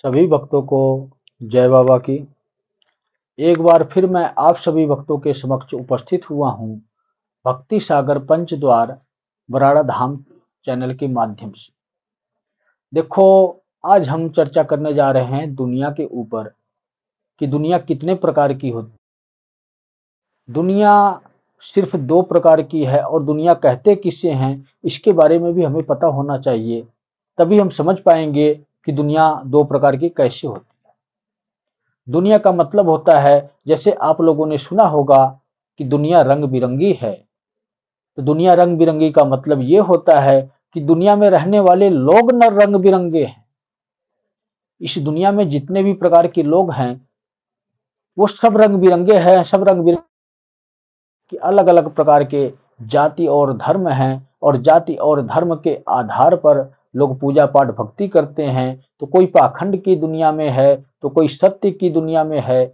सभी भक्तों को जय बाबा की। एक बार फिर मैं आप सभी भक्तों के समक्ष उपस्थित हुआ हूँ भक्ति सागर पंचद्वार बराड़ा धाम चैनल के माध्यम से। देखो, आज हम चर्चा करने जा रहे हैं दुनिया के ऊपर कि दुनिया कितने प्रकार की होती। दुनिया सिर्फ दो प्रकार की है और दुनिया कहते किसे हैं इसके बारे में भी हमें पता होना चाहिए, तभी हम समझ पाएंगे कि दुनिया दो प्रकार की कैसे होती है। दुनिया का मतलब होता है, जैसे आप लोगों ने सुना होगा कि दुनिया रंग बिरंगी है। तो दुनिया रंग बिरंगी का मतलब ये होता है कि दुनिया में रहने वाले लोग न रंग बिरंगे हैं। इस दुनिया में जितने भी प्रकार के लोग हैं वो सब रंग बिरंगे हैं। सब रंग बिरंगे कि अलग अलग प्रकार के जाति और धर्म हैं और जाति और धर्म के आधार पर लोग पूजा पाठ भक्ति करते हैं। तो कोई पाखंड की दुनिया में है, तो कोई सत्य की दुनिया में है,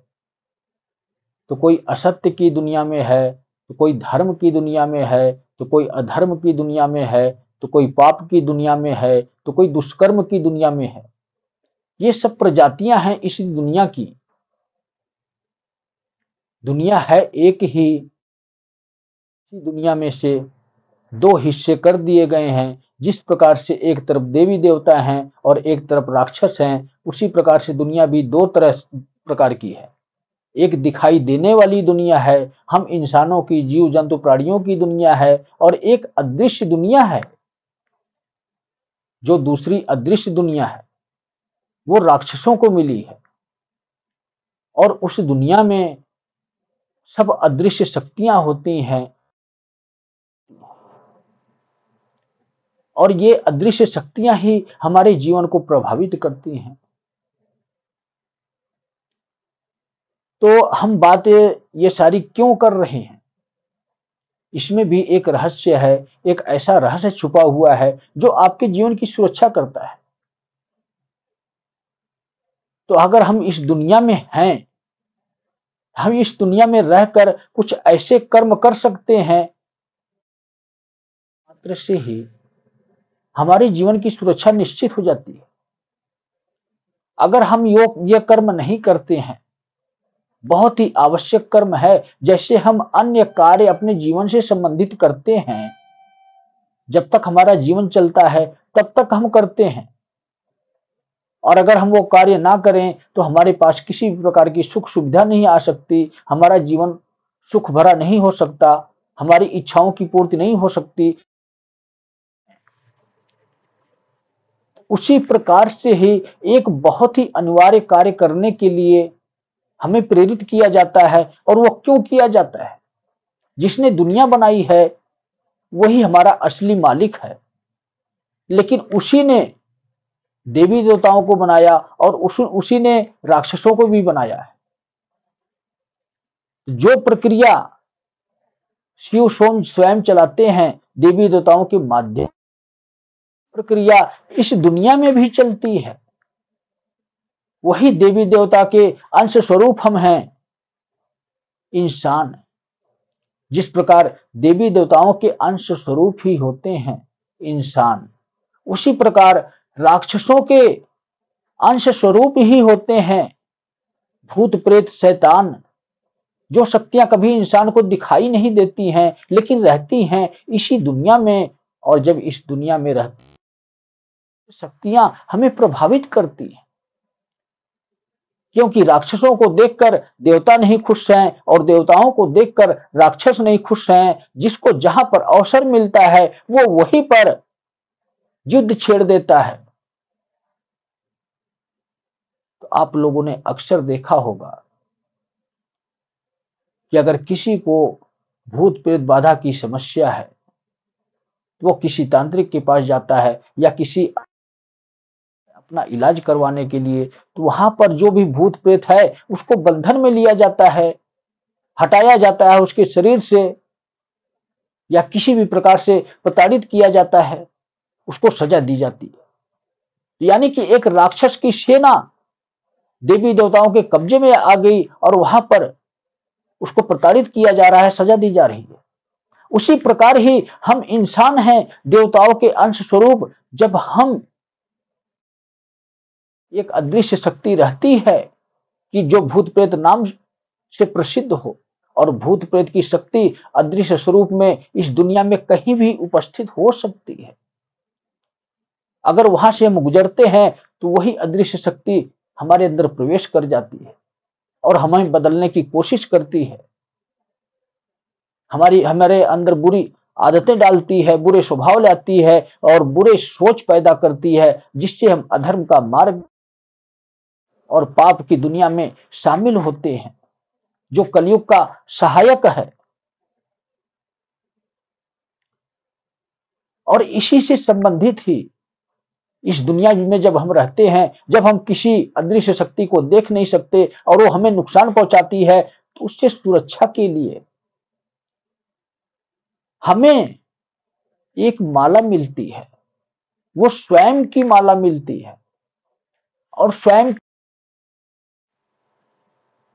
तो कोई असत्य की दुनिया में है, तो कोई धर्म की दुनिया में है, तो कोई अधर्म की दुनिया में है, तो कोई पाप की दुनिया में है, तो कोई दुष्कर्म की दुनिया में है। ये सब प्रजातियां हैं इस दुनिया की। दुनिया है एक ही, दुनिया में से दो हिस्से कर दिए गए हैं। जिस प्रकार से एक तरफ देवी देवता हैं और एक तरफ राक्षस हैं, उसी प्रकार से दुनिया भी दो प्रकार की है। एक दिखाई देने वाली दुनिया है, हम इंसानों की, जीव जंतु प्राणियों की दुनिया है, और एक अदृश्य दुनिया है। जो दूसरी अदृश्य दुनिया है वो राक्षसों को मिली है, और उस दुनिया में सब अदृश्य शक्तियां होती हैं, और ये अदृश्य शक्तियां ही हमारे जीवन को प्रभावित करती हैं। तो हम बातें ये सारी क्यों कर रहे हैं, इसमें भी एक रहस्य है। एक ऐसा रहस्य छुपा हुआ है जो आपके जीवन की सुरक्षा करता है। तो अगर हम इस दुनिया में हैं, हम इस दुनिया में रहकर कुछ ऐसे कर्म कर सकते हैं मात्र से ही हमारे जीवन की सुरक्षा निश्चित हो जाती है। अगर हम ये कर्म नहीं करते हैं, बहुत ही आवश्यक कर्म है, जैसे हम अन्य कार्य अपने जीवन से संबंधित करते हैं, जब तक हमारा जीवन चलता है तब तक हम करते हैं, और अगर हम वो कार्य ना करें तो हमारे पास किसी भी प्रकार की सुख सुविधा नहीं आ सकती, हमारा जीवन सुख भरा नहीं हो सकता, हमारी इच्छाओं की पूर्ति नहीं हो सकती। उसी प्रकार से ही एक बहुत ही अनिवार्य कार्य करने के लिए हमें प्रेरित किया जाता है। और वो क्यों किया जाता है? जिसने दुनिया बनाई है वही हमारा असली मालिक है, लेकिन उसी ने देवी देवताओं को बनाया और उसी ने राक्षसों को भी बनाया है। जो प्रक्रिया शिव स्वयं चलाते हैं देवी देवताओं के माध्यम, प्रक्रिया इस दुनिया में भी चलती है। वही देवी देवता के अंश स्वरूप हम हैं, इंसान। जिस प्रकार देवी देवताओं के अंश स्वरूप ही होते हैं इंसान, उसी प्रकार राक्षसों के अंश स्वरूप ही होते हैं भूत प्रेत शैतान। जो शक्तियां कभी इंसान को दिखाई नहीं देती हैं लेकिन रहती हैं इसी दुनिया में, और जब इस दुनिया में रहती शक्तियां हमें प्रभावित करती हैं। क्योंकि राक्षसों को देखकर देवता नहीं खुश हैं और देवताओं को देखकर राक्षस नहीं खुश हैं। जिसको जहां पर अवसर मिलता है वो वहीं पर युद्ध छेड़ देता है। तो आप लोगों ने अक्सर देखा होगा कि अगर किसी को भूत प्रेत बाधा की समस्या है तो वो किसी तांत्रिक के पास जाता है या किसी अपना इलाज करवाने के लिए, तो वहां पर जो भी भूत प्रेत है उसको बंधन में लिया जाता है, हटाया जाता है उसके शरीर से, या किसी भी प्रकार से प्रताड़ित किया जाता है, उसको सजा दी जाती है। यानी कि एक राक्षस की सेना देवी देवताओं के कब्जे में आ गई और वहां पर उसको प्रताड़ित किया जा रहा है, सजा दी जा रही है। उसी प्रकार ही हम इंसान हैं, देवताओं के अंश स्वरूप। जब हम एक अदृश्य शक्ति रहती है कि जो भूत प्रेत नाम से प्रसिद्ध हो, और भूत प्रेत की शक्ति अदृश्य स्वरूप में इस दुनिया में कहीं भी उपस्थित हो सकती है। अगर वहां से हम गुजरते हैं तो वही अदृश्य शक्ति हमारे अंदर प्रवेश कर जाती है और हमें बदलने की कोशिश करती है, हमारे अंदर बुरी आदतें डालती है, बुरे स्वभाव लाती है और बुरे सोच पैदा करती है, जिससे हम अधर्म का मार्ग और पाप की दुनिया में शामिल होते हैं, जो कलयुग का सहायक है। और इसी से संबंधित ही इस दुनिया में जब हम रहते हैं, जब हम किसी अदृश्य शक्ति को देख नहीं सकते और वो हमें नुकसान पहुंचाती है, तो उससे सुरक्षा के लिए हमें एक माला मिलती है, वो स्वयं की माला मिलती है। और स्वयं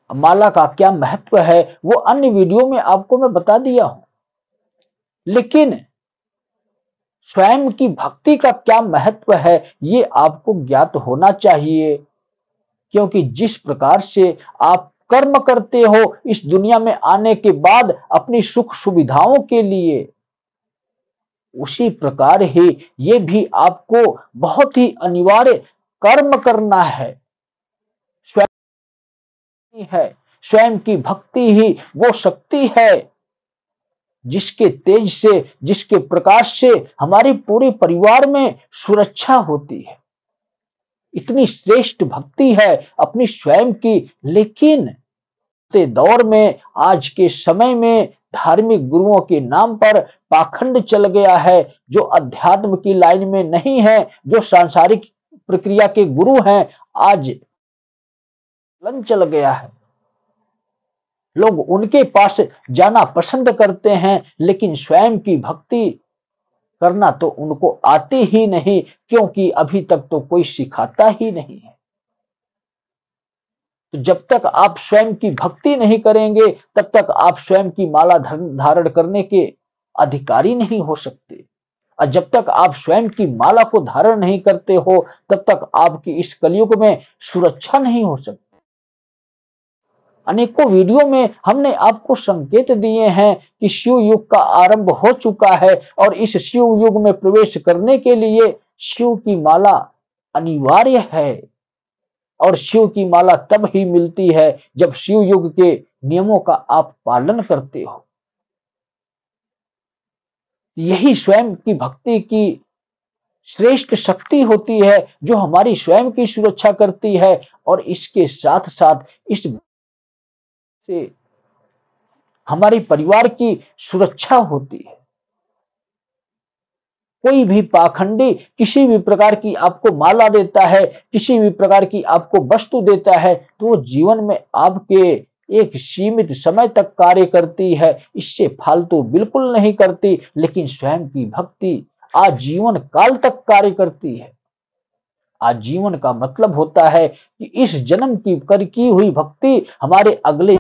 माला का क्या महत्व है वो अन्य वीडियो में आपको मैं बता दिया हूं, लेकिन स्वयं की भक्ति का क्या महत्व है ये आपको ज्ञात होना चाहिए। क्योंकि जिस प्रकार से आप कर्म करते हो इस दुनिया में आने के बाद अपनी सुख सुविधाओं के लिए, उसी प्रकार ही ये भी आपको बहुत ही अनिवार्य कर्म करना है। स्वयं की भक्ति ही वो शक्ति है जिसके तेज से, जिसके प्रकाश से हमारे पूरे परिवार में सुरक्षा होती है। इतनी श्रेष्ठ भक्ति है अपनी स्वयं की। लेकिन दौर में, आज के समय में धार्मिक गुरुओं के नाम पर पाखंड चल गया है, जो अध्यात्म की लाइन में नहीं है, जो सांसारिक प्रक्रिया के गुरु हैं, आज चल गया है। लोग उनके पास जाना पसंद करते हैं, लेकिन स्वयं की भक्ति करना तो उनको आती ही नहीं, क्योंकि अभी तक तो कोई सिखाता ही नहीं है। तो जब तक आप स्वयं की भक्ति नहीं करेंगे तब तक आप स्वयं की माला धारण करने के अधिकारी नहीं हो सकते। और जब तक आप स्वयं की माला को धारण नहीं करते हो तब तक आपकी इस कलयुग में सुरक्षा नहीं हो सकती। अनेकों वीडियो में हमने आपको संकेत दिए हैं कि शिव युग का आरंभ हो चुका है और इस शिव युग में प्रवेश करने के लिए शिव की माला अनिवार्य है। और शिव की माला तब ही मिलती है जब शिव युग के नियमों का आप पालन करते हो। यही स्वयं की भक्ति की श्रेष्ठ शक्ति होती है जो हमारी स्वयं की सुरक्षा करती है और इसके साथ साथ इस से हमारे परिवार की सुरक्षा होती है। कोई भी पाखंडी किसी भी प्रकार की आपको माला देता है, किसी भी प्रकार की आपको वस्तु देता है, तो वो जीवन में आपके एक सीमित समय तक कार्य करती है, इससे फालतू बिल्कुल नहीं करती। लेकिन स्वयं की भक्ति आजीवन काल तक कार्य करती है। आजीवन का मतलब होता है कि इस जन्म की हुई भक्ति हमारे अगले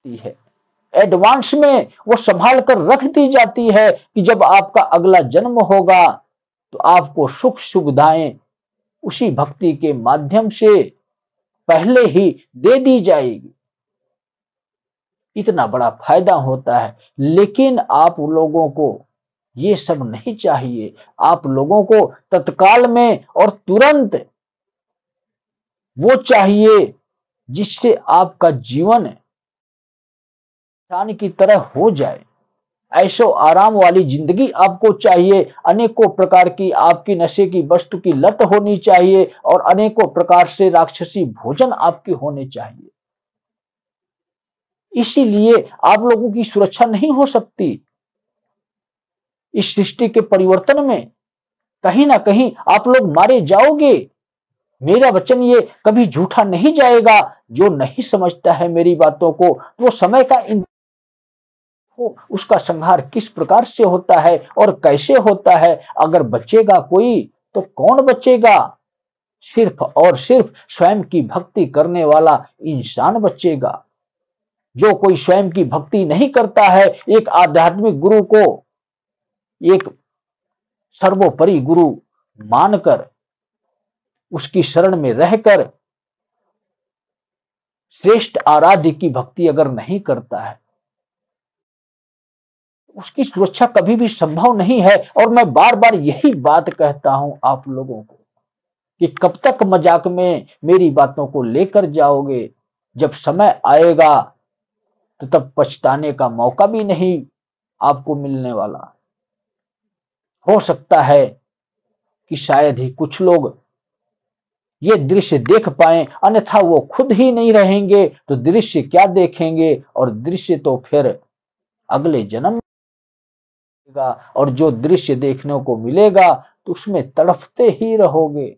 है, एडवांस में वो संभाल कर रख दी जाती है कि जब आपका अगला जन्म होगा तो आपको सुख सुविधाएं उसी भक्ति के माध्यम से पहले ही दे दी जाएगी। इतना बड़ा फायदा होता है। लेकिन आप लोगों को ये सब नहीं चाहिए। आप लोगों को तत्काल में और तुरंत वो चाहिए जिससे आपका जीवन इंसान की तरह हो जाए। ऐशो आराम वाली जिंदगी आपको चाहिए। अनेकों प्रकार की आपकी नशे की वस्तु की लत होनी चाहिए और अनेकों प्रकार से राक्षसी भोजन आपके होने चाहिए। इसीलिए आप लोगों की सुरक्षा नहीं हो सकती। इस सृष्टि के परिवर्तन में कहीं ना कहीं आप लोग मारे जाओगे। मेरा वचन ये कभी झूठा नहीं जाएगा। जो नहीं समझता है मेरी बातों को, वो समय का उसका संहार किस प्रकार से होता है और कैसे होता है। अगर बचेगा कोई तो कौन बचेगा? सिर्फ और सिर्फ स्वयं की भक्ति करने वाला इंसान बचेगा। जो कोई स्वयं की भक्ति नहीं करता है, एक आध्यात्मिक गुरु को एक सर्वोपरि गुरु मानकर उसकी शरण में रहकर श्रेष्ठ आराध्य की भक्ति अगर नहीं करता है, उसकी सुरक्षा कभी भी संभव नहीं है। और मैं बार बार यही बात कहता हूं आप लोगों को कि कब तक मजाक में मेरी बातों को लेकर जाओगे। जब समय आएगा तो तब पछताने का मौका भी नहीं आपको मिलने वाला। हो सकता है कि शायद ही कुछ लोग ये दृश्य देख पाए, अन्यथा वो खुद ही नहीं रहेंगे तो दृश्य क्या देखेंगे। और दृश्य तो फिर अगले जन्म मिलेगा, और जो दृश्य देखने को मिलेगा तो उसमें तड़पते ही रहोगे।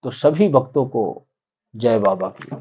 तो सभी भक्तों को जय बाबा की।